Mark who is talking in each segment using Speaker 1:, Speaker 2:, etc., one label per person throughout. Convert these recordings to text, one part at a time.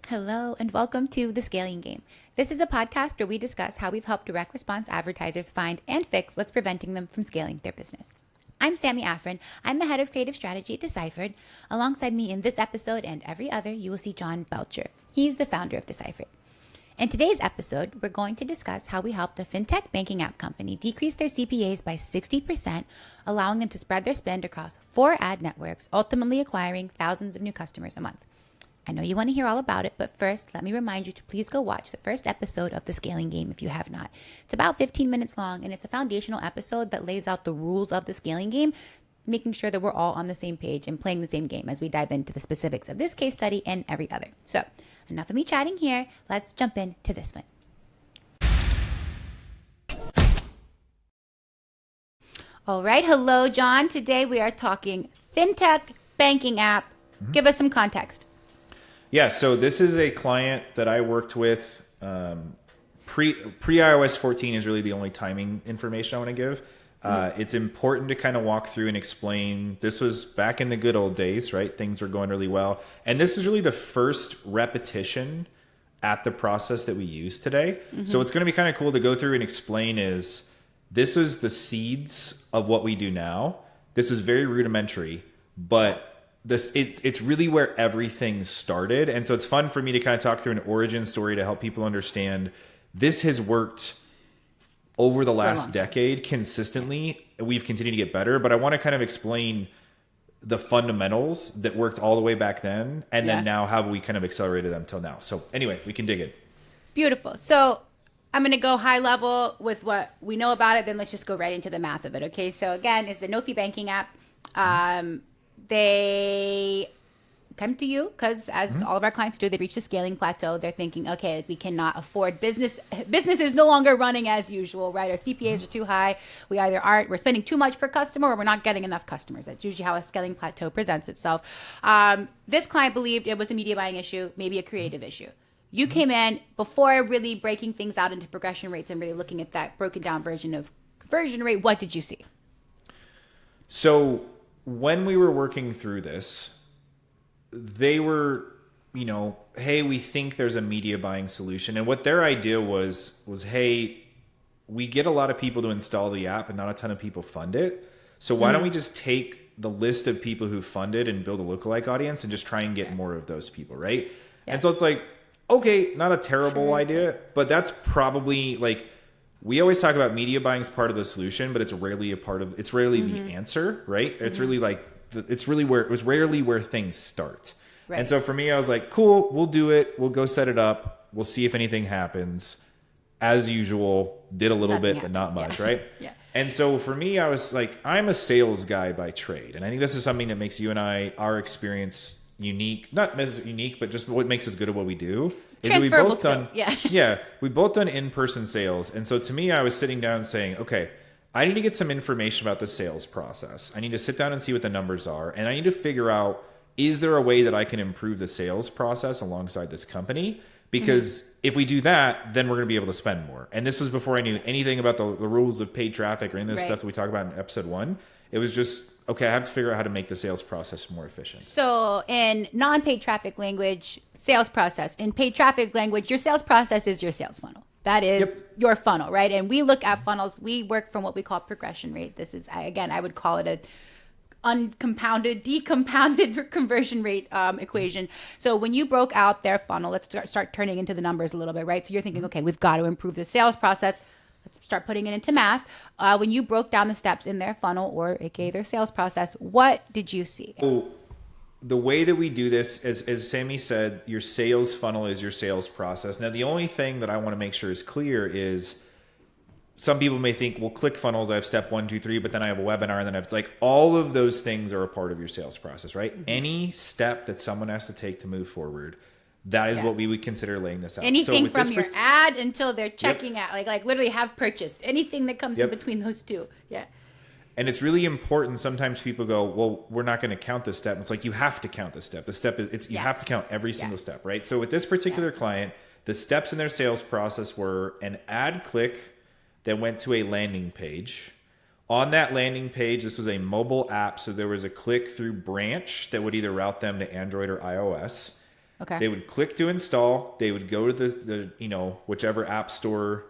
Speaker 1: Hello, and welcome to The Scaling Game. This is a podcast where we discuss how we've helped direct response advertisers find and fix what's preventing them from scaling their business. I'm Sammy Afrin. I'm the head of creative strategy at Deciphered. Alongside me in this episode and every other, you will see John Belcher. He's the founder of Deciphered. In today's episode, we're going to discuss how we helped a FinTech Banking App company decrease their CPAs by 60%, allowing them to spread their spend across 4 ad networks, ultimately acquiring thousands of new customers a month. I know you want to hear all about it, but first, let me remind you to please go watch the first episode of The Scaling Game if you have not. It's about 15 minutes long, and it's a foundational episode that lays out the rules of the scaling game, making sure that we're all on the same page and playing the same game as we dive into the specifics of this case study and every other. So, enough of me chatting here. Let's jump into this one. All right. Hello, John. Today we are talking FinTech Banking App. Give us some context.
Speaker 2: Yeah, so this is a client that I worked with pre iOS 14 is really the only timing information I want to give. It's important to kind of walk through and explain. This was back in the good old days, right? Things were going really well. And this is really the first repetition at the process that we use today. So what's going to be kind of cool to go through and explain is this is the seeds of what we do now. This is very rudimentary, but it's really where everything started. And so it's fun for me to kind of talk through an origin story to help people understand this has worked over the last decade consistently. We've continued to get better, but I want to kind of explain the fundamentals that worked all the way back then. And then now how we kind of accelerated them till now. So anyway, we can dig in. Beautiful.
Speaker 1: So I'm going to go high level with what we know about it. Then let's just go right into the math of it. Okay. So again, it's the no-fee banking app. They come to you because, as all of our clients do, they reach the scaling plateau. They're thinking, okay, we cannot afford business is no longer running as usual, right? Our CPAs are too high. We're spending too much per customer, or we're not getting enough customers. That's usually how a scaling plateau presents itself. This client believed it was a media buying issue, maybe a creative issue. You came in before really breaking things out into progression rates and really looking at that broken down version of conversion rate. What did you see?
Speaker 2: So when we were working through this, they were, hey, we think there's a media buying solution. And what their idea was, hey, we get a lot of people to install the app and not a ton of people fund it. So why don't we just take the list of people who fund it and build a lookalike audience and just try and get more of those people, right? Yeah. And so it's like, okay, not a terrible idea, but that's probably like, we always talk about media buying as part of the solution, but it's rarely the answer, right? It's really like, it's rarely where things start. Right. And so for me, I was like, cool, we'll do it. We'll go set it up. We'll see if anything happens. As usual, did a little bit, but not much, right? Yeah. And so for me, I was like, I'm a sales guy by trade. And I think this is something that makes you and I, our experience unique, not necessarily unique, but just what makes us good at what we do.
Speaker 1: Transferable skills,
Speaker 2: we've both done in-person sales. And so to me, I was sitting down saying, okay, I need to get some information about the sales process. I need to sit down and see what the numbers are. And I need to figure out, is there a way that I can improve the sales process alongside this company? Because if we do that, then we're going to be able to spend more. And this was before I knew anything about the rules of paid traffic or any of this stuff that we talked about in episode 1. It was just, okay, I have to figure out how to make the sales process more efficient.
Speaker 1: So in non-paid traffic language, sales process. In paid traffic language, your sales process is your sales funnel. That is your funnel, right? And we look at funnels. We work from what we call progression rate. This is, again, I would call it a decompounded conversion rate equation. So when you broke out their funnel, let's start turning into the numbers a little bit, right? So you're thinking, okay, we've got to improve the sales process. Let's start putting it into math. When you broke down the steps in their funnel, or aka their sales process, what did you see?
Speaker 2: So the way that we do this, as Sammy said, your sales funnel is your sales process. Now, the only thing that I want to make sure is clear is some people may think, well, ClickFunnels, I have step 1, 2, 3, but then I have a webinar, and then I have like all of those things are a part of your sales process, right? Any step that someone has to take to move forward, that is what we would consider laying this out.
Speaker 1: Anything from your ad until they're checking out, like literally have purchased, anything that comes in between those two. Yeah.
Speaker 2: And it's really important. Sometimes people go, well, we're not going to count this step. It's like, you have to count this step. The step is, you have to count every single step, right? So with this particular client, the steps in their sales process were an ad click that went to a landing page. On that landing page, this was a mobile app. So there was a click through branch that would either route them to Android or iOS.
Speaker 1: Okay.
Speaker 2: They would click to install. They would go to the whichever app store.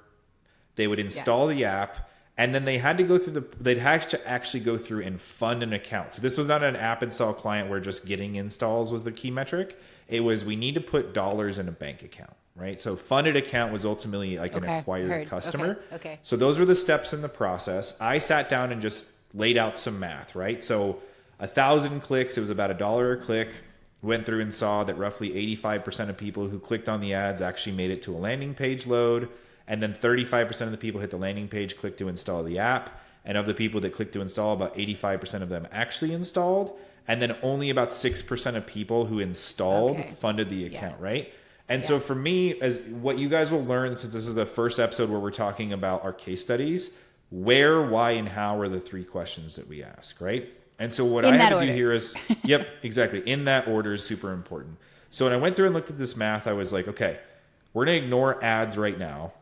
Speaker 2: They would install the app, and then they had to go through they'd have to actually go through and fund an account. So this was not an app install client where just getting installs was the key metric. It was, we need to put dollars in a bank account, right? So funded account was ultimately like an acquired customer.
Speaker 1: Okay.
Speaker 2: So those were the steps in the process. I sat down and just laid out some math, right? So 1,000 clicks, it was about $1 a click. Went through and saw that roughly 85% of people who clicked on the ads actually made it to a landing page load. And then 35% of the people hit the landing page, clicked to install the app. And of the people that clicked to install, about 85% of them actually installed. And then only about 6% of people who installed funded the account, right? And so for me, as what you guys will learn, since this is the first episode where we're talking about our case studies, where, why, and how are the 3 questions that we ask, right? And so what I had to do here is, yep, exactly. In that order is super important. So when I went through and looked at this math, I was like, okay, we're going to ignore ads right now.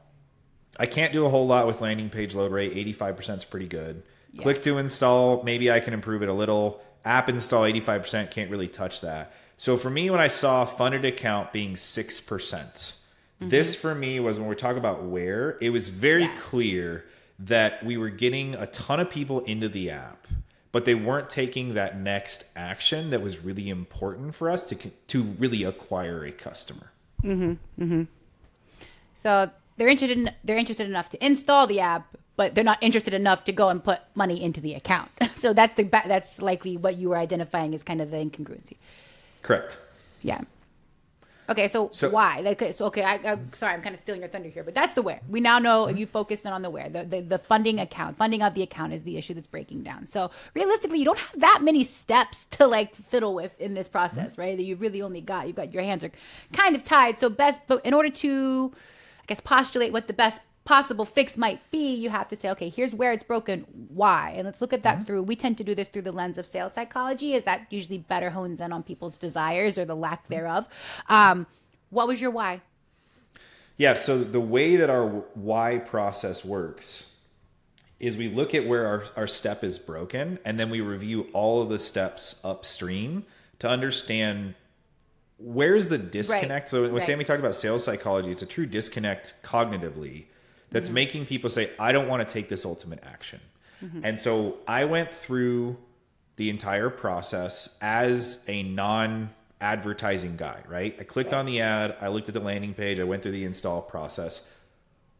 Speaker 2: I can't do a whole lot with landing page load rate. 85% is pretty good. Yeah. Click to install, maybe I can improve it a little. App install, 85%, can't really touch that. So for me, when I saw funded account being 6%, this for me was, when we're talking about where, it was very clear that we were getting a ton of people into the app, but they weren't taking that next action that was really important for us to really acquire a customer.
Speaker 1: So they're interested enough to install the app, but they're not interested enough to go and put money into the account. So that's likely what you were identifying as kind of the incongruency.
Speaker 2: Correct.
Speaker 1: Yeah. Okay, so why? I'm sorry, I'm kind of stealing your thunder here, but that's the where. We now know you focused on the where. The funding of the account is the issue that's breaking down. So realistically, you don't have that many steps to like fiddle with in this process, right? That you've really only you've got your hands are kind of tied. So but in order to, I guess, postulate what the best possible fix might be, you have to say, okay, here's where it's broken, why? And let's look at that through, we tend to do this through the lens of sales psychology, is that usually better hones in on people's desires or the lack thereof. What was your why?
Speaker 2: Yeah, so the way that our why process works is we look at where our step is broken, and then we review all of the steps upstream to understand where's the disconnect. So when Sammy talked about sales psychology, it's a true disconnect cognitively that's making people say, I don't want to take this ultimate action. And so I went through the entire process as a non-advertising guy, right? I clicked on the ad, I looked at the landing page, I went through the install process.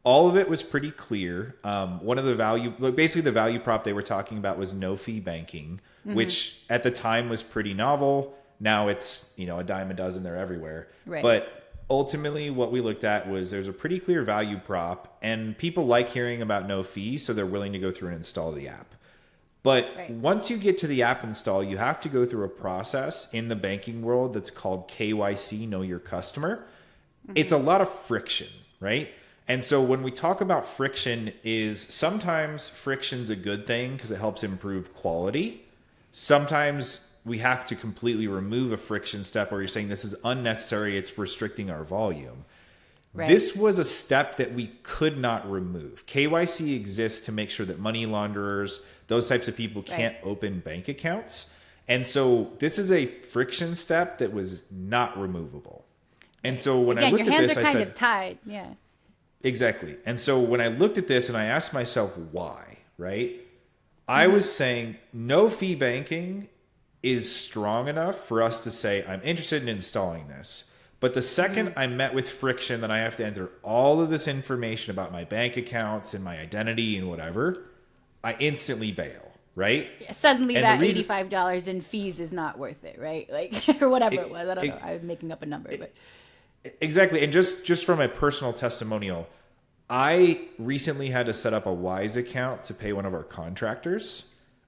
Speaker 2: All of it was pretty clear. One of the the value prop they were talking about was no fee banking, which at the time was pretty novel. Now it's, a dime a dozen, they're everywhere. Right. But ultimately what we looked at was there's a pretty clear value prop, and people like hearing about no fee, so they're willing to go through and install the app. But once you get to the app install, you have to go through a process in the banking world that's called KYC, Know Your Customer. It's a lot of friction, right? And so when we talk about friction, is sometimes friction's a good thing because it helps improve quality. Sometimes we have to completely remove a friction step where you're saying this is unnecessary, it's restricting our volume. Right. This was a step that we could not remove. KYC exists to make sure that money launderers, those types of people can't open bank accounts. And so this is a friction step that was not removable. And so when I looked at this, I said...
Speaker 1: your hands are kind of tied, yeah.
Speaker 2: Exactly. And so when I looked at this and I asked myself why, right? I was saying no fee banking is strong enough for us to say, I'm interested in installing this. But the second I met with friction, that I have to enter all of this information about my bank accounts and my identity and whatever, I instantly bail, right?
Speaker 1: Yeah, suddenly and that $85 in fees is not worth it, right? Like, or whatever it was. I don't know. I'm making up a number, but...
Speaker 2: Exactly. And just from a personal testimonial, I recently had to set up a Wise account to pay one of our contractors.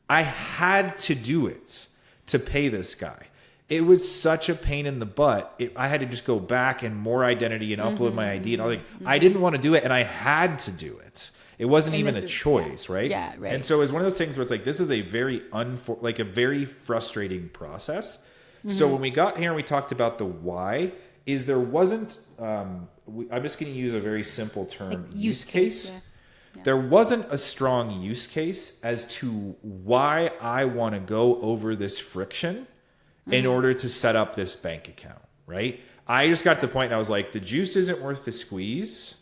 Speaker 2: I had to do it to pay this guy. It was such a pain in the butt. I had to just go back and more identity and upload my ID. And I was like, I didn't want to do it, and I had to do it. It wasn't even a choice, right?
Speaker 1: Yeah, right.
Speaker 2: And so it was one of those things where it's like, this is a very a very frustrating process. So when we got here and we talked about the why, is there wasn't, I'm just going to use a very simple term, like use case. Yeah. There wasn't a strong use case as to why I want to go over this friction in order to set up this bank account, right? I just got to the point and I was like, the juice isn't worth the squeeze.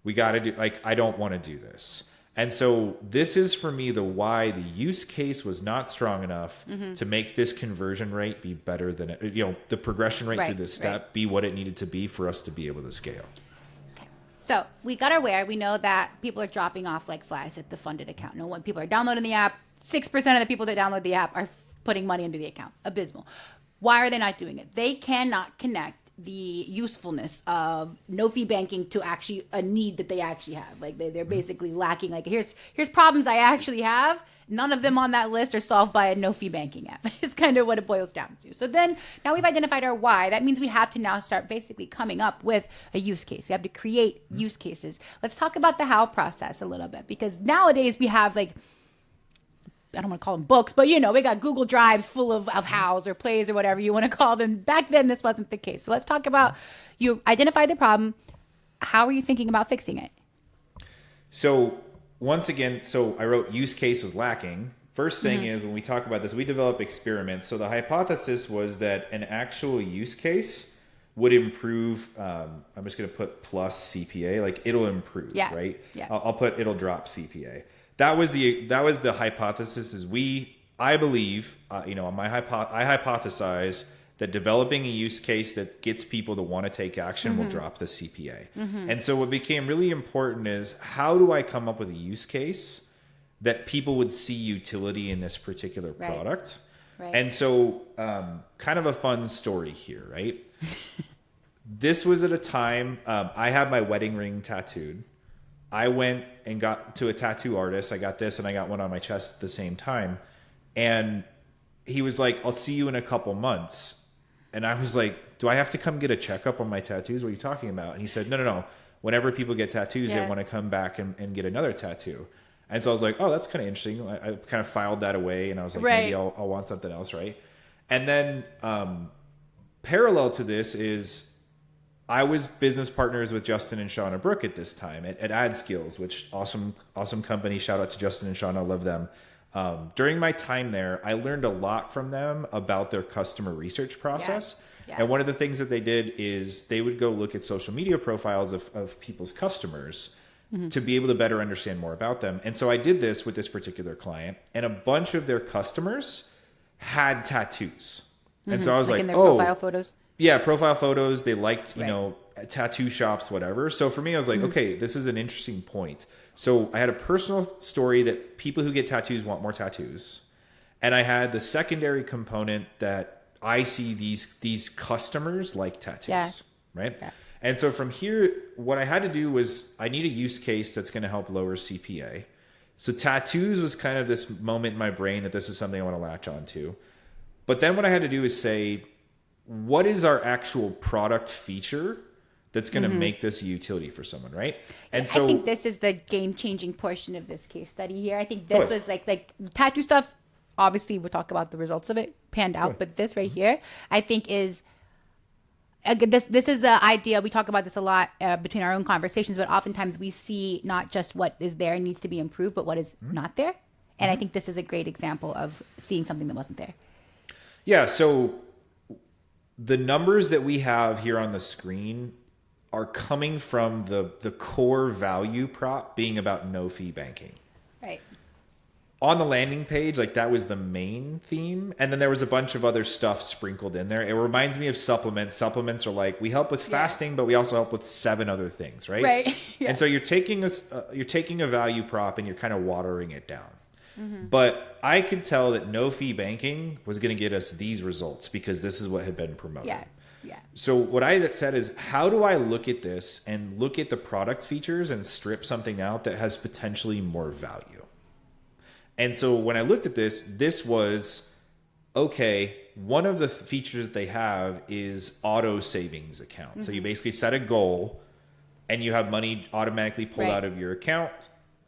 Speaker 2: We got to do, like, I don't want to do this. And so this is for me the why the use case was not strong enough to make this conversion rate be better than it, the progression rate through this step be what it needed to be for us to be able to scale.
Speaker 1: Okay. So we got aware. We know that people are dropping off like flies at the funded account. No one, people are downloading the app. 6% of the people that download the app are putting money into the account. Abysmal. Why are they not doing it? They cannot connect the usefulness of no fee banking to actually a need that they actually have. Like they're basically lacking. Like here's problems I actually have. None of them on that list are solved by a no fee banking app. It's kind of what it boils down to. So then now we've identified our why. That means we have to now start basically coming up with a use case. We have to create use cases. Let's talk about the how process a little bit, because nowadays we have like, I don't want to call them books, but we got Google Drives full of hows or plays or whatever you want to call them. Back then, this wasn't the case. So let's talk about, you identified the problem. How are you thinking about fixing it?
Speaker 2: So once again, I wrote use case was lacking. First thing is when we talk about this, we develop experiments. So the hypothesis was that an actual use case would improve. I'm just going to put plus CPA, like it'll improve, right?
Speaker 1: Yeah.
Speaker 2: I'll put it'll drop CPA. That was the hypothesis. I believe, I hypothesize that developing a use case that gets people to want to take action will drop the CPA. And so what became really important is, how do I come up with a use case that people would see utility in this particular product? Right. And so kind of a fun story here, right? This was at a time, I had my wedding ring tattooed. I went and got to a tattoo artist. I got this and I got one on my chest at the same time. And he was like, I'll see you in a couple months. And I was like, do I have to come get a checkup on my tattoos? What are you talking about? And he said, no. Whenever people get tattoos, they want to come back and get another tattoo. And so I was like, oh, that's kind of interesting. I kind of filed that away and I was like, maybe I'll want something else, right? And then parallel to this is, I was business partners with Justin and Shauna Brooke at this time at AdSkills, which awesome company. Shout out to Justin and Shauna. I love them. During my time there, I learned a lot from them about their customer research process. Yeah. And one of the things that they did is they would go look at social media profiles of people's customers to be able to better understand more about them. And so I did this with this particular client, and a bunch of their customers had tattoos. And so I was like,
Speaker 1: in their profile photos?
Speaker 2: Yeah, profile photos. They liked, tattoo shops, whatever. So for me, I was like, okay, this is an interesting point. So I had a personal story that people who get tattoos want more tattoos. And I had the secondary component that I see these customers like tattoos, right? Yeah. And so from here, what I had to do was, I need a use case that's going to help lower CPA. So tattoos was kind of this moment in my brain that this is something I want to latch on to. But then what I had to do is say, what is our actual product feature that's going to make this a utility for someone, right? And so
Speaker 1: I think this is the game-changing portion of this case study here. I think this was like tattoo stuff. Obviously, we'll talk about the results of it panned out, but this right here, I think is this is an idea. We talk about this a lot between our own conversations, but oftentimes we see not just what is there and needs to be improved, but what is not there. And I think this is a great example of seeing something that wasn't there.
Speaker 2: Yeah. So the numbers that we have here on the screen are coming from the core value prop being about no fee banking.
Speaker 1: Right.
Speaker 2: On the landing page, like that was the main theme. And then there was a bunch of other stuff sprinkled in there. It reminds me of supplements. Supplements are like, we help with fasting, but we also help with 7 other things, right?
Speaker 1: Right. Yeah.
Speaker 2: And so you're taking a value prop and you're kind of watering it down. But I could tell that no fee banking was going to get us these results because this is what had been promoted.
Speaker 1: Yeah.
Speaker 2: So what I said is, how do I look at this and look at the product features and strip something out that has potentially more value? And so when I looked at this was, okay, one of the features that they have is auto savings account. So you basically set a goal and you have money automatically pulled out of your account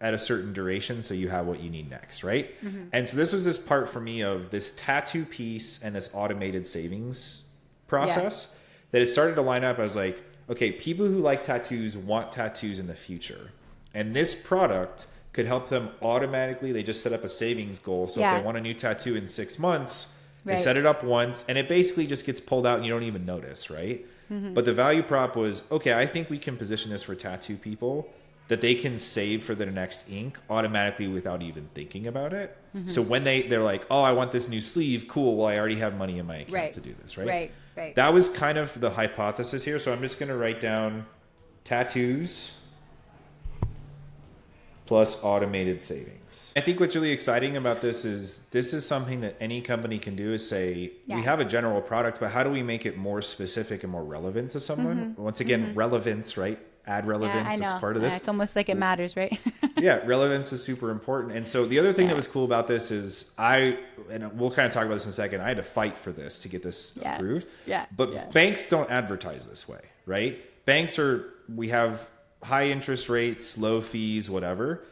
Speaker 2: at a certain duration, so you have what you need next, right? And so this was this part for me of this tattoo piece and this automated savings process that it started to line up. I was like, okay, people who like tattoos want tattoos in the future. And this product could help them automatically. They just set up a savings goal. So if they want a new tattoo in 6 months, They
Speaker 1: Right.
Speaker 2: set it up once and it basically just gets pulled out and you don't even notice, right? But the value prop was, okay, I think we can position this for tattoo people that they can save for their next ink automatically without even thinking about it. So when they're like, oh, I want this new sleeve, cool, well, I already have money in my account
Speaker 1: Right.
Speaker 2: to do this, right?
Speaker 1: Right. Right.
Speaker 2: That was kind of the hypothesis here. So I'm just going to write down tattoos plus automated savings. I think what's really exciting about this is something that any company can do is say, we have a general product, but how do we make it more specific and more relevant to someone? Once again, relevance, right? Add relevance.
Speaker 1: I know.
Speaker 2: It's part of this.
Speaker 1: It's almost like it matters, right?
Speaker 2: Yeah, relevance is super important. And so the other thing that was cool about this is and we'll kind of talk about this in a second, I had to fight for this to get this approved.
Speaker 1: Yeah.
Speaker 2: But banks don't advertise this way, right? We have high interest rates, low fees, whatever.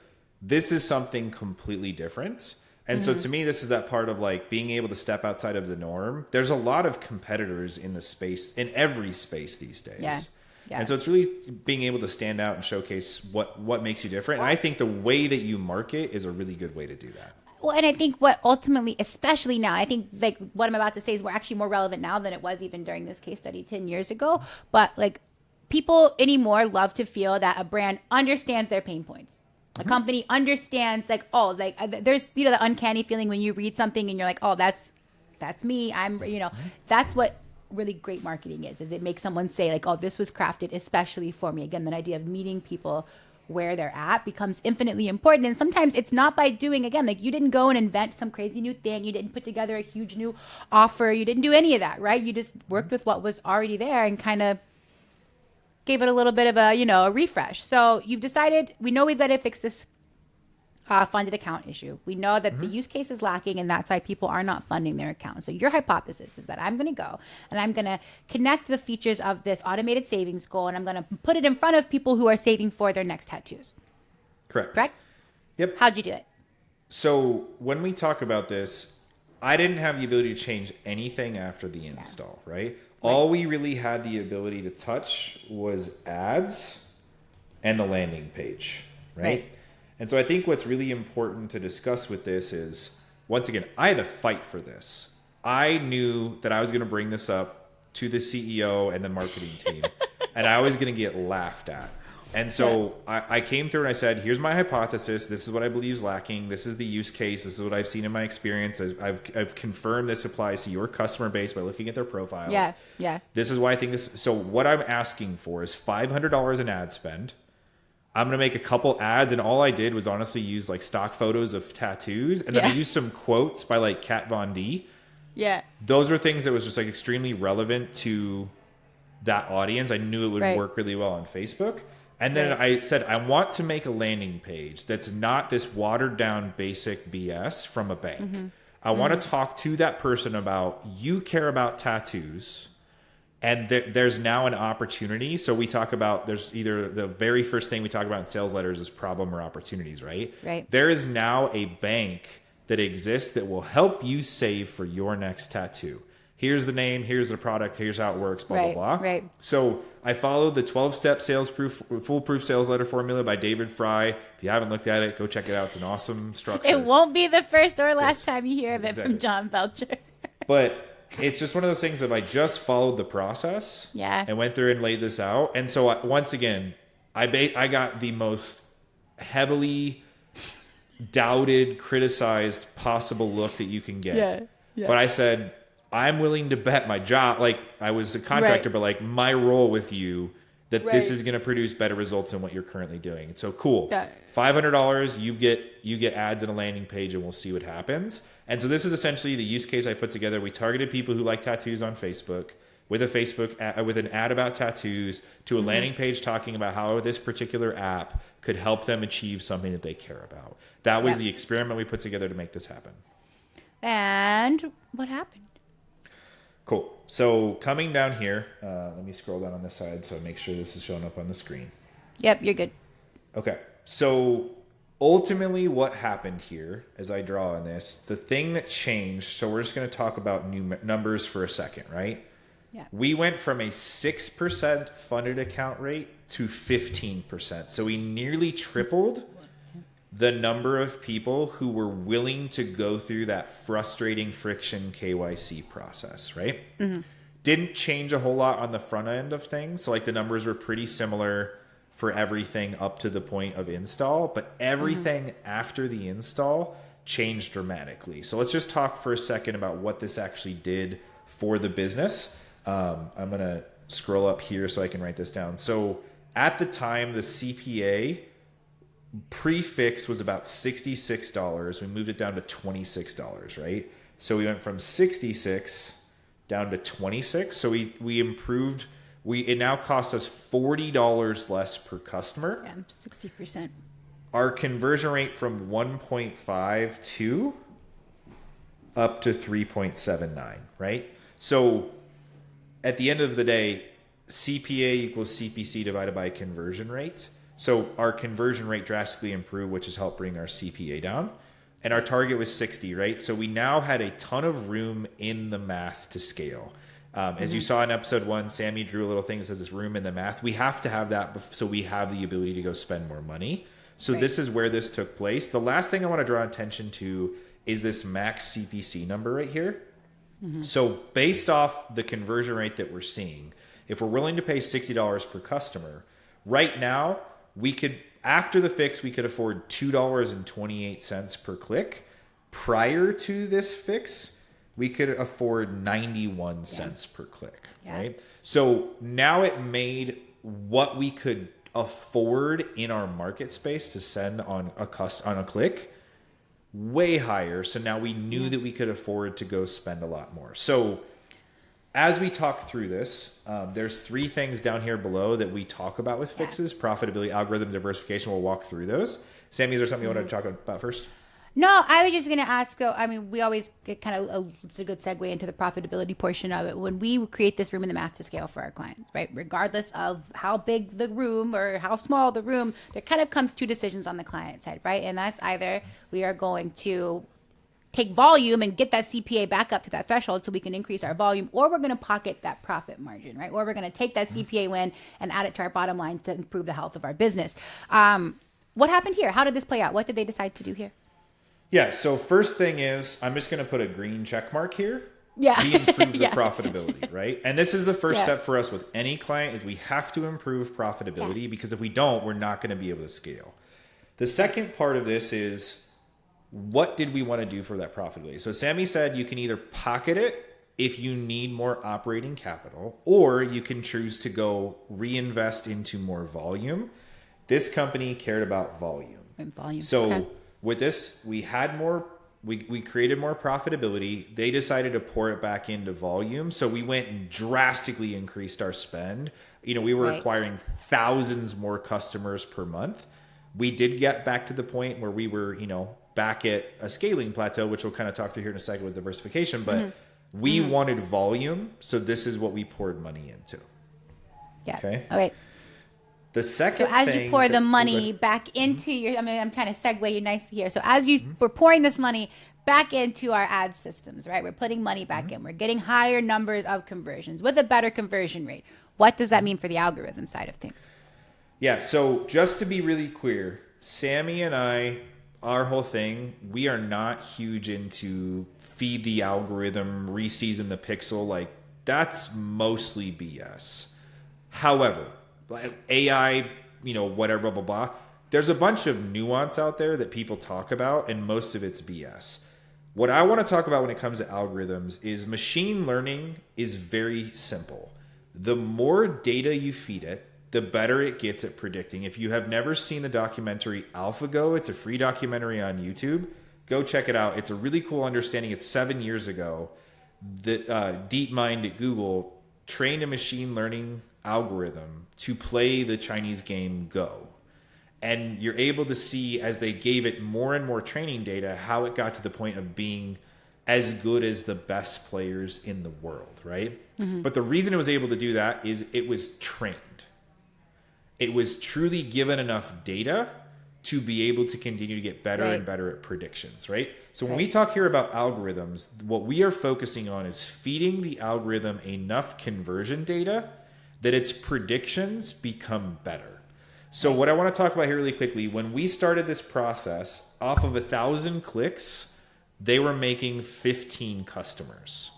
Speaker 2: This is something completely different. And so to me, this is that part of like being able to step outside of the norm. There's a lot of competitors in the space, in every space these days.
Speaker 1: Yeah. Yeah.
Speaker 2: And so it's really being able to stand out and showcase what makes you different. And I think the way that you market is a really good way to do that.
Speaker 1: Well, and I think what ultimately, especially now, I think like what I'm about to say is we're actually more relevant now than it was even during this case study 10 years ago. But like people anymore love to feel that a brand understands their pain points. A company understands like, oh, like there's, you know, the uncanny feeling when you read something and you're like, oh, that's me. That's what really great marketing is it makes someone say like, oh, this was crafted especially for me. Again, that idea of meeting people where they're at becomes infinitely important. And sometimes it's not by doing, again, like you didn't go and invent some crazy new thing. You didn't put together a huge new offer. You didn't do any of that, right? You just worked with what was already there and kind of gave it a little bit of a refresh. So you've decided, we know we've got to fix this funded account issue. We know that the use case is lacking and that's why people are not funding their account. So your hypothesis is that I'm going to go and I'm going to connect the features of this automated savings goal and I'm going to put it in front of people who are saving for their next tattoos.
Speaker 2: Correct? Yep.
Speaker 1: How'd you do it?
Speaker 2: So when we talk about this, I didn't have the ability to change anything after the install, right? All we really had the ability to touch was ads and the landing page, right? And so I think what's really important to discuss with this is, once again, I had to fight for this. I knew that I was going to bring this up to the CEO and the marketing team, and I was going to get laughed at. And so I came through and I said, here's my hypothesis. This is what I believe is lacking. This is the use case. This is what I've seen in my experience. I've confirmed this applies to your customer base by looking at their profiles.
Speaker 1: Yeah.
Speaker 2: This is why I think this. So what I'm asking for is $500 in ad spend. I'm going to make a couple ads. And all I did was honestly use like stock photos of tattoos. And then I used some quotes by like Kat Von D.
Speaker 1: Yeah.
Speaker 2: Those were things that was just like extremely relevant to that audience. I knew it would work really well on Facebook. And then I said, I want to make a landing page that's not this watered down basic BS from a bank. I want to talk to that person about, you care about tattoos and there's now an opportunity. So we talk about, there's either the very first thing we talk about in sales letters is problem or opportunities, right? There is now a bank that exists that will help you save for your next tattoo. Here's the name, here's the product, here's how it works, blah, blah, blah. So I followed the 12-step foolproof sales letter formula by David Fry. If you haven't looked at it, go check it out. It's an awesome structure.
Speaker 1: It won't be the first or last time you hear of it from John Belcher.
Speaker 2: But it's just one of those things that I just followed the process and went through and laid this out. And so once again, I got the most heavily doubted, criticized possible look that you can get. But I said, I'm willing to bet my job, like I was a contractor, but like my role with you, that this is going to produce better results than what you're currently doing. So cool. $500, you get ads and a landing page and we'll see what happens. And so this is essentially the use case I put together. We targeted people who like tattoos on Facebook with with an ad about tattoos to a landing page talking about how this particular app could help them achieve something that they care about. That was the experiment we put together to make this happen.
Speaker 1: And what happened?
Speaker 2: Cool. So coming down here, let me scroll down on this side so make sure this is showing up on the screen.
Speaker 1: Yep, you're good.
Speaker 2: Okay. So ultimately what happened here, as I draw on this, the thing that changed, so we're just going to talk about new numbers for a second, right? We went from a 6% funded account rate to 15%. So we nearly tripled the number of people who were willing to go through that frustrating friction KYC process, right? Didn't change a whole lot on the front end of things. So like the numbers were pretty similar for everything up to the point of install, but everything after the install changed dramatically. So let's just talk for a second about what this actually did for the business. I'm going to scroll up here so I can write this down. So at the time, the CPA prefix was about $66. We moved it down to $26, right? So we went from 66 down to 26. So we improved. It now costs us $40 less per customer.
Speaker 1: Yeah, 60%.
Speaker 2: Our conversion rate from 1.52 up to 3.79, right? So at the end of the day, CPA equals CPC divided by conversion rate. So our conversion rate drastically improved, which has helped bring our CPA down. And our target was 60, right? So we now had a ton of room in the math to scale. As you saw in episode 1, Sammy drew a little thing that says this room in the math. We have to have that so we have the ability to go spend more money. So this is where this took place. The last thing I want to draw attention to is this max CPC number right here. So based off the conversion rate that we're seeing, if we're willing to pay $60 per customer, right now, we could, after the fix, we could afford $2.28 per click. Prior to this fix, we could afford 91 cents per click, right? So now it made what we could afford in our market space to send on a click way higher. So now we knew that we could afford to go spend a lot more. So as we talk through this, there's 3 things down here below that we talk about with fixes: profitability, algorithm, diversification. We'll walk through those. Sammy, is there something you wanted to talk about first?
Speaker 1: No, I was just going to ask, I mean, we always get kind of, it's a good segue into the profitability portion of it. When we create this room in the math to scale for our clients, right? Regardless of how big the room or how small the room, there kind of comes 2 decisions on the client side, right? And that's either we are going to take volume and get that CPA back up to that threshold so we can increase our volume, or we're going to pocket that profit margin, right? Or we're going to take that CPA win and add it to our bottom line to improve the health of our business. What happened here? How did this play out? What did they decide to do here?
Speaker 2: Yeah, so first thing is, I'm just going to put a green check mark here.
Speaker 1: Yeah.
Speaker 2: We improve the profitability, right? And this is the first step for us with any client, is we have to improve profitability, because if we don't, we're not going to be able to scale. The second part of this is, what did we want to do for that profitability? So Sammy said you can either pocket it if you need more operating capital, or you can choose to go reinvest into more volume. This company cared about volume. So with this, we had more, we created more profitability. They decided to pour it back into volume. So we went and drastically increased our spend. We were acquiring thousands more customers per month. We did get back to the point where we were, back at a scaling plateau, which we'll kind of talk through here in a second with diversification, but we wanted volume. So this is what we poured money into.
Speaker 1: Yeah.
Speaker 2: Okay.
Speaker 1: All right.
Speaker 2: The second
Speaker 1: So as you pour the money back into your, I'm kind of segueing nicely here. So as you we're pouring this money back into our ad systems, right? We're putting money back in. We're getting higher numbers of conversions with a better conversion rate. What does that mean for the algorithm side of things?
Speaker 2: Yeah. So just to be really clear, Sammy and I, our whole thing, we are not huge into feed the algorithm, reseason the pixel. Like, that's mostly BS. However, AI, whatever, blah, blah, blah. There's a bunch of nuance out there that people talk about, and most of it's BS. What I want to talk about when it comes to algorithms is machine learning is very simple. The more data you feed it, the better it gets at predicting. If you have never seen the documentary AlphaGo, it's a free documentary on YouTube. Go check it out. It's a really cool understanding. It's 7 years ago. The DeepMind at Google trained a machine learning algorithm to play the Chinese game Go. And you're able to see, as they gave it more and more training data, how it got to the point of being as good as the best players in the world, right? But the reason it was able to do that is it was trained. It was truly given enough data to be able to continue to get better and better at predictions, right? So when we talk here about algorithms, what we are focusing on is feeding the algorithm enough conversion data that its predictions become better. So what I want to talk about here really quickly, when we started this process, off of 1,000 clicks, they were making 15 customers.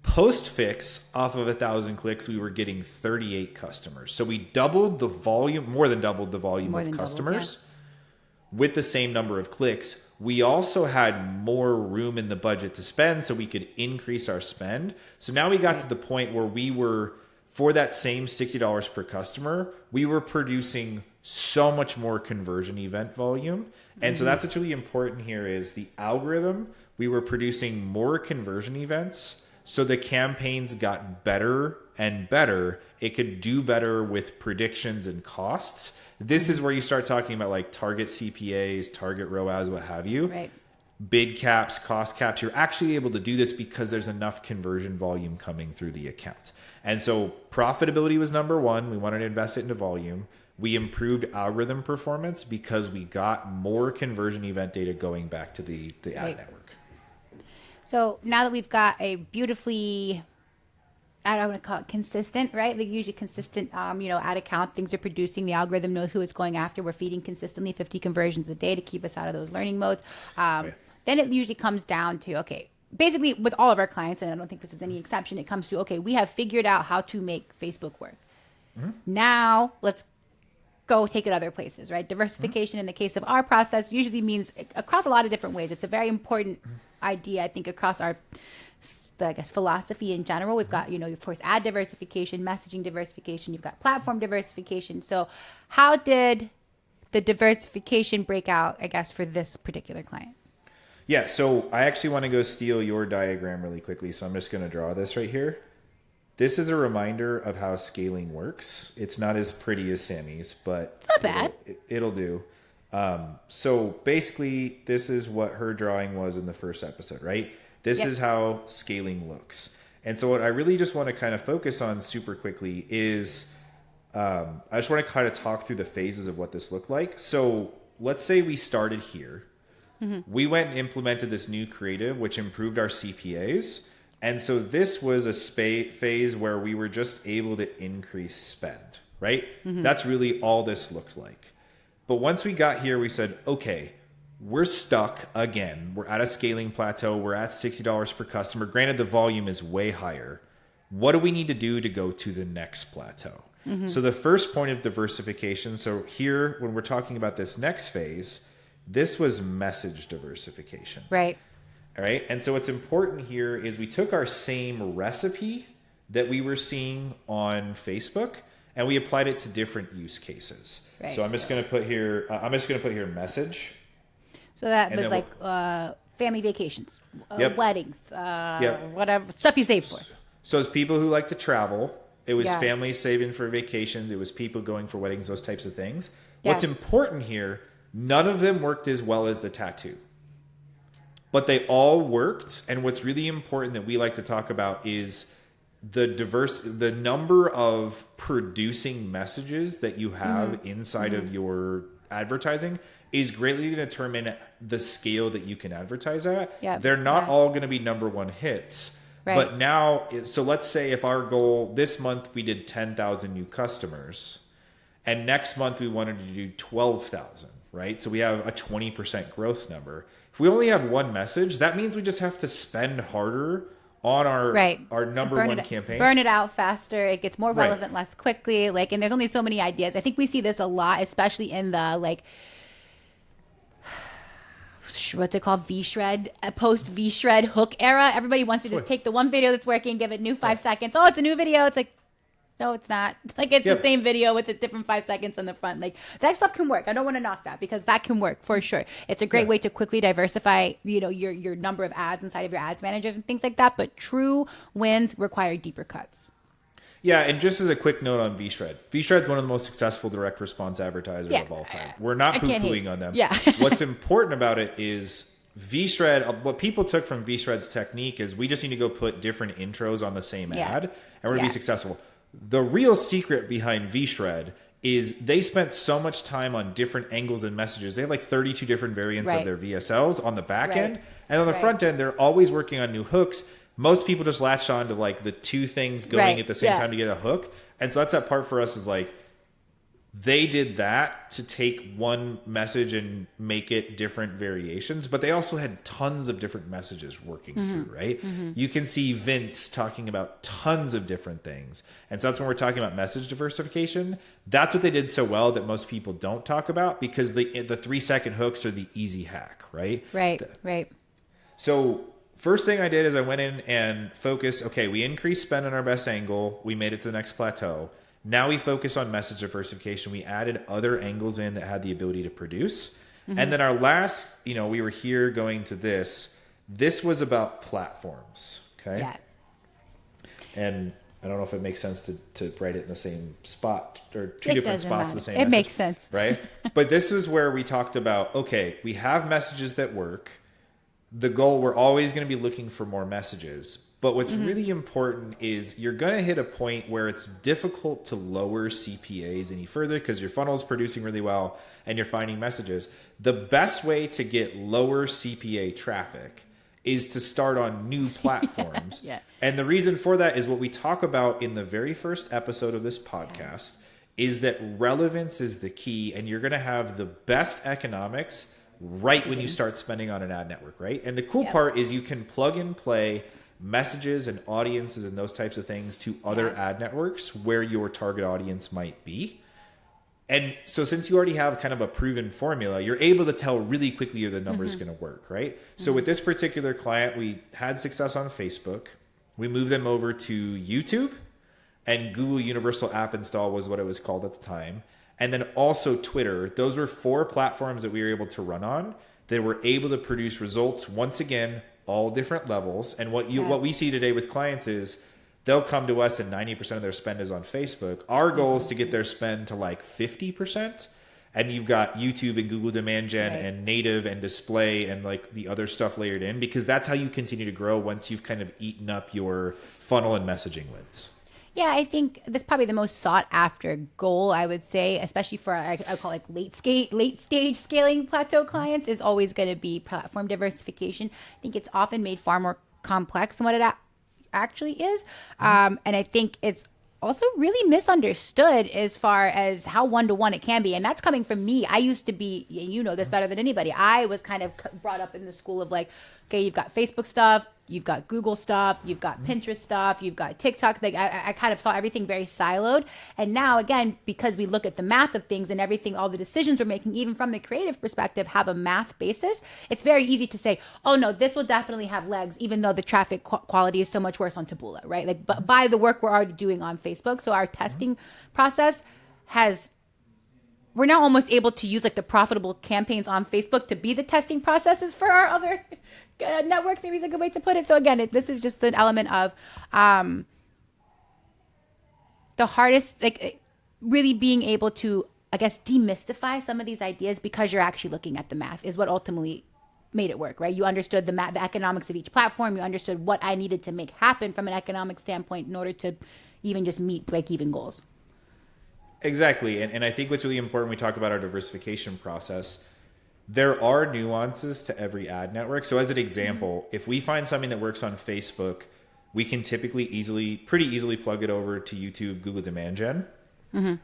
Speaker 2: Post-fix, off of 1,000 clicks, we were getting 38 customers. So we doubled the volume, more than doubled the volume of customers with the same number of clicks. We also had more room in the budget to spend, so we could increase our spend. So now we got to the point where we were, for that same $60 per customer, we were producing so much more conversion event volume. And so that's what's really important here is the algorithm. We were producing more conversion events, so the campaigns got better and better. It could do better with predictions and costs. This is where you start talking about like target CPAs, target ROAS, what have you.
Speaker 1: Right.
Speaker 2: Bid caps, cost caps. You're actually able to do this because there's enough conversion volume coming through the account. And so profitability was number one. We wanted to invest it into volume. We improved algorithm performance because we got more conversion event data going back to the ad network.
Speaker 1: So now that we've got a beautifully, I don't want to call it consistent, right? Like usually consistent, ad account, things are producing. The algorithm knows who it's going after. We're feeding consistently 50 conversions a day to keep us out of those learning modes. Then it usually comes down to, okay, basically with all of our clients, and I don't think this is any exception, it comes to, okay, we have figured out how to make Facebook work. Now let's go take it other places, right? Diversification in the case of our process usually means across a lot of different ways. It's a very important idea, I think, across our, I guess, philosophy in general. We've got, of course, ad diversification, messaging diversification, you've got platform diversification. So how did the diversification break out, I guess, for this particular client?
Speaker 2: Yeah, so I actually want to go steal your diagram really quickly. So I'm just going to draw this right here. This is a reminder of how scaling works. It's not as pretty as Sammy's, but
Speaker 1: it's not bad.
Speaker 2: It'll do. So basically, this is what her drawing was in the first episode, right? This is how scaling looks. And so what I really just want to kind of focus on super quickly is I just want to kind of talk through the phases of what this looked like. So let's say we started here. We went and implemented this new creative, which improved our CPAs. And so this was a phase where we were just able to increase spend, right? That's really all this looked like. But once we got here, we said, okay, we're stuck again. We're at a scaling plateau. We're at $60 per customer. Granted, the volume is way higher. What do we need to do to go to the next plateau? So the first point of diversification, so here, when we're talking about this next phase, this was message diversification.
Speaker 1: Right.
Speaker 2: All right. And so what's important here is we took our same recipe that we were seeing on Facebook and we applied it to different use cases. Right. So I'm just going to put here, message.
Speaker 1: So that was like family vacations, weddings, whatever stuff you save for.
Speaker 2: So it's people who like to travel. It was families saving for vacations. It was people going for weddings, those types of things. Yeah. What's important here, none of them worked as well as the tattoo. But they all worked. And what's really important that we like to talk about is the number of producing messages that you have inside of your advertising is greatly going to determine the scale that you can advertise at. Yep. They're not all going to be number one hits. Right. But now, so let's say if our goal this month, we did 10,000 new customers and next month we wanted to do 12,000, right? So we have a 20% growth number. If we only have one message, that means we just have to spend harder on our number one campaign.
Speaker 1: Burn it out faster. It gets more relevant less quickly. And there's only so many ideas. I think we see this a lot, especially in the what's it called? V-Shred, post V-Shred hook era. Everybody wants to just take the one video that's working, give it new 5 seconds. Oh, it's a new video. It's like, no, it's not. It's the same video with a different 5 seconds on the front. That stuff can work. I don't want to knock that because that can work for sure. It's a great way to quickly diversify, your number of ads inside of your ads managers and things like that. But true wins require deeper cuts.
Speaker 2: Yeah, and just as a quick note on V-Shred. V-Shred's one of the most successful direct response advertisers of all time. We're not poo-pooing on them. Yeah. What's important about it is V-Shred, what people took from V-Shred's technique is we just need to go put different intros on the same ad and we're going to be successful. The real secret behind V-Shred is they spent so much time on different angles and messages. They have 32 different variants of their VSLs on the back end. And on the front end, they're always working on new hooks. Most people just latch on to the two things going at the same time to get a hook. And so that's that part for us is They did that to take one message and make it different variations, but they also had tons of different messages working through, right? You can see Vince talking about tons of different things. And so that's when we're talking about message diversification. That's what they did so well that most people don't talk about, because the 3-second hooks are the easy hack, right?
Speaker 1: Right.
Speaker 2: So first thing I did is I went in and focused, okay, we increased spend on our best angle. We made it to the next plateau. Now we focus on message diversification. We added other angles in that had the ability to produce. And then our last, we were here going to this. This was about platforms. Okay.
Speaker 1: Yeah.
Speaker 2: And I don't know if it makes sense to write it in the same spot or two different spots of the same
Speaker 1: It
Speaker 2: message,
Speaker 1: makes sense.
Speaker 2: right? But this is where we talked about, okay, we have messages that work. The goal, we're always going to be looking for more messages. But what's really important is you're going to hit a point where it's difficult to lower CPAs any further because your funnel is producing really well and you're finding messages. The best way to get lower CPA traffic is to start on new platforms.
Speaker 1: Yeah.
Speaker 2: And the reason for that is what we talk about in the very first episode of this podcast is that relevance is the key, and you're going to have the best economics right when you start spending on an ad network, right? And the cool part is you can plug and play messages and audiences and those types of things to other ad networks where your target audience might be. And so since you already have kind of a proven formula, you're able to tell really quickly if the number is going to work, right? So with this particular client, we had success on Facebook. We moved them over to YouTube, and Google Universal App Install was what it was called at the time. And then also Twitter. Those were 4 platforms that we were able to run on that were able to produce results, once again, all different levels. And what we see today with clients is they'll come to us and 90% of their spend is on Facebook. Our goal is to get their spend to like 50%. And you've got YouTube and Google Demand Gen and native and display and like the other stuff layered in, because that's how you continue to grow once you've kind of eaten up your funnel and messaging wins.
Speaker 1: Yeah, I think that's probably the most sought after goal, I would say, especially for I call it late stage scaling plateau clients, is always going to be platform diversification. I think it's often made far more complex than what it actually is. And I think it's also really misunderstood as far as how one-to-one it can be. And that's coming from me. I used to be, you know this better than anybody, I was kind of brought up in the school of like, okay, you've got Facebook stuff, you've got Google stuff, you've got Pinterest stuff, you've got TikTok. Like I kind of saw everything very siloed. And now, again, because we look at the math of things and everything, all the decisions we're making, even from the creative perspective, have a math basis, it's very easy to say, oh no, this will definitely have legs, even though the traffic quality is so much worse on Taboola, right? Like, but by the work we're already doing on Facebook. So our testing process we're now almost able to use like the profitable campaigns on Facebook to be the testing processes for our other networks, maybe is a good way to put it. So again, this is just an element of the hardest, like really being able to, I guess, demystify some of these ideas, because you're actually looking at the math is what ultimately made it work, right? You understood the economics of each platform. You understood what I needed to make happen from an economic standpoint in order to even just meet break-even goals.
Speaker 2: Exactly. And I think what's really important when we talk about our diversification process, there are nuances to every ad network. So as an example, if we find something that works on Facebook, we can typically pretty easily plug it over to YouTube, Google Demand Gen.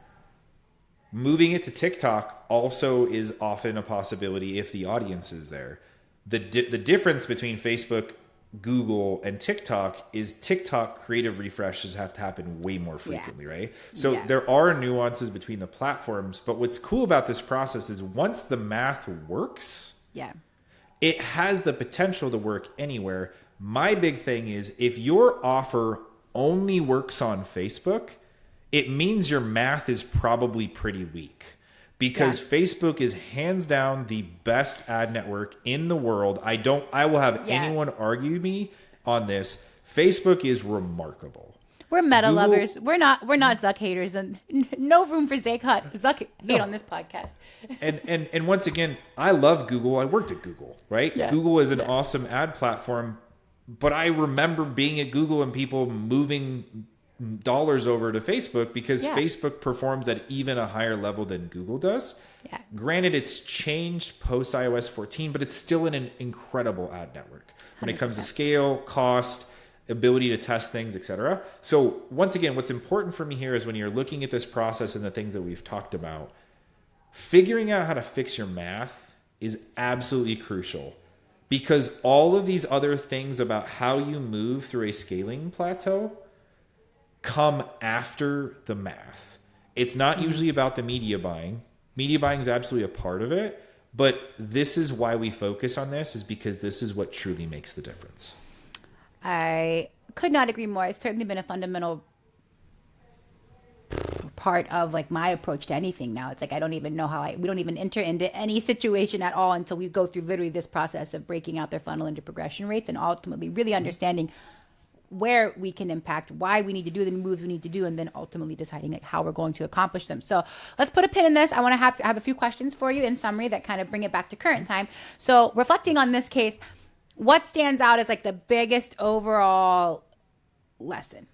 Speaker 2: Moving it to TikTok also is often a possibility if the audience is there. The difference between Facebook, Google, and TikTok is TikTok creative refreshes have to happen way more frequently, right? So there are nuances between the platforms, but what's cool about this process is once the math works, it has the potential to work anywhere. My big thing is if your offer only works on Facebook, it means your math is probably pretty weak. Because Facebook is hands down the best ad network in the world. I will have anyone argue me on this. Facebook is remarkable.
Speaker 1: We're meta lovers. We're not Zuck haters, and no room for Zuck hate on this podcast.
Speaker 2: and once again, I love Google. I worked at Google, right?
Speaker 1: Yeah.
Speaker 2: Google is an awesome ad platform, but I remember being at Google and people moving dollars over to Facebook because Facebook performs at even a higher level than Google does. Granted, it's changed post iOS 14, but it's still an incredible ad network when 100%. It comes to scale, cost, ability to test things, etc. So once again, what's important for me here is when you're looking at this process and the things that we've talked about, figuring out how to fix your math is absolutely crucial, because all of these other things about how you move through a scaling plateau come after the math. It's not usually about the media buying. Media buying is absolutely a part of it, but this is why we focus on this, is because this is what truly makes the difference.
Speaker 1: I could not agree more. It's certainly been a fundamental part of like my approach to anything now. It's like I don't even know we don't even enter into any situation at all until we go through literally this process of breaking out their funnel into progression rates and ultimately really understanding where we can impact, why we need to do the moves we need to do, and then ultimately deciding like how we're going to accomplish them. So let's put a pin in this. I want to have a few questions for you in summary that kind of bring it back to current time. So reflecting on this case, what stands out as like the biggest overall lesson?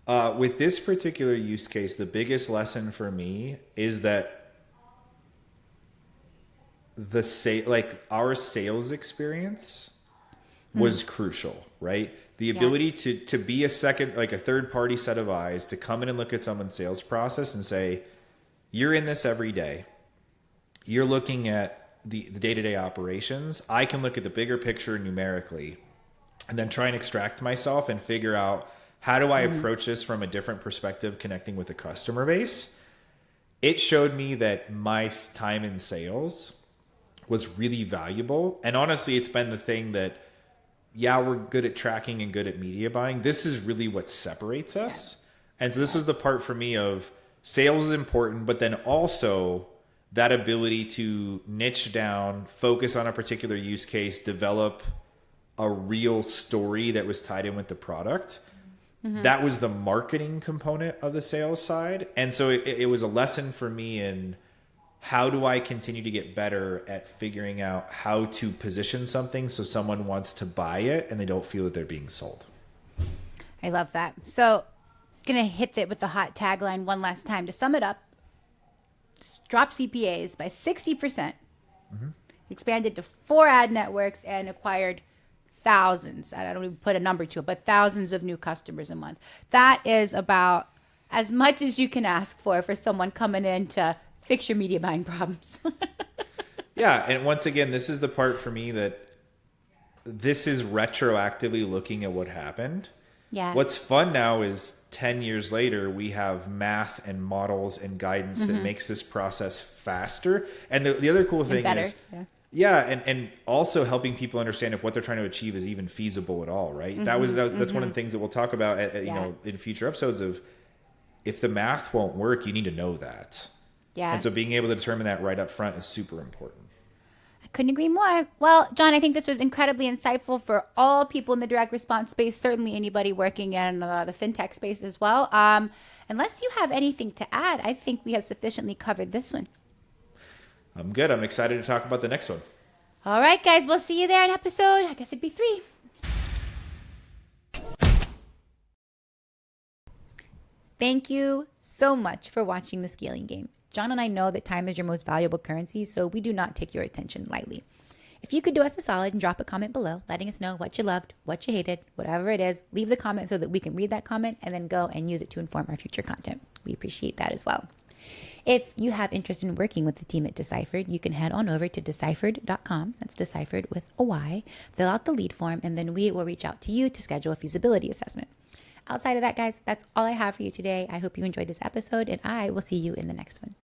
Speaker 2: With this particular use case, the biggest lesson for me is that our sales experience was crucial, right? The ability to be a third party set of eyes, to come in and look at someone's sales process and say, you're in this every day. You're looking at the day-to-day operations. I can look at the bigger picture numerically and then try and extract myself and figure out, how do I approach this from a different perspective, connecting with the customer base? It showed me that my time in sales was really valuable. And honestly, it's been the thing that, we're good at tracking and good at media buying. This is really what separates us. And so this was the part for me of sales is important, but then also that ability to niche down, focus on a particular use case, develop a real story that was tied in with the product. That was the marketing component of the sales side. And so it was a lesson for me in how do I continue to get better at figuring out how to position something so someone wants to buy it and they don't feel that they're being sold.
Speaker 1: I love that. So going to hit it with the hot tagline one last time. To sum it up, drop CPAs by 60%, expanded to 4 ad networks, and acquired thousands, I don't even put a number to it, but thousands of new customers a month. That is about as much as you can ask for someone coming in to fix your media buying problems.
Speaker 2: Yeah. And once again, this is the part for me that this is retroactively looking at what happened.
Speaker 1: Yeah.
Speaker 2: What's fun now is 10 years later, we have math and models and guidance that makes this process faster. And the other cool thing is, and also helping people understand if what they're trying to achieve is even feasible at all, right? That's one of the things that we'll talk about in future episodes of, if the math won't work, you need to know that. Yeah. And so being able to determine that right up front is super important.
Speaker 1: I couldn't agree more. Well, John, I think this was incredibly insightful for all people in the direct response space, certainly anybody working in the fintech space as well. Unless you have anything to add, I think we have sufficiently covered this one.
Speaker 2: I'm good. I'm excited to talk about the next one.
Speaker 1: All right, guys. We'll see you there in episode, I guess it'd be 3. Thank you so much for watching The Scaling Game. John and I know that time is your most valuable currency, so we do not take your attention lightly. If you could do us a solid and drop a comment below, letting us know what you loved, what you hated, whatever it is, leave the comment so that we can read that comment and then go and use it to inform our future content. We appreciate that as well. If you have interest in working with the team at Deciphered, you can head on over to deciphered.com. That's Deciphered with a Y. Fill out the lead form, and then we will reach out to you to schedule a feasibility assessment. Outside of that, guys, that's all I have for you today. I hope you enjoyed this episode, and I will see you in the next one.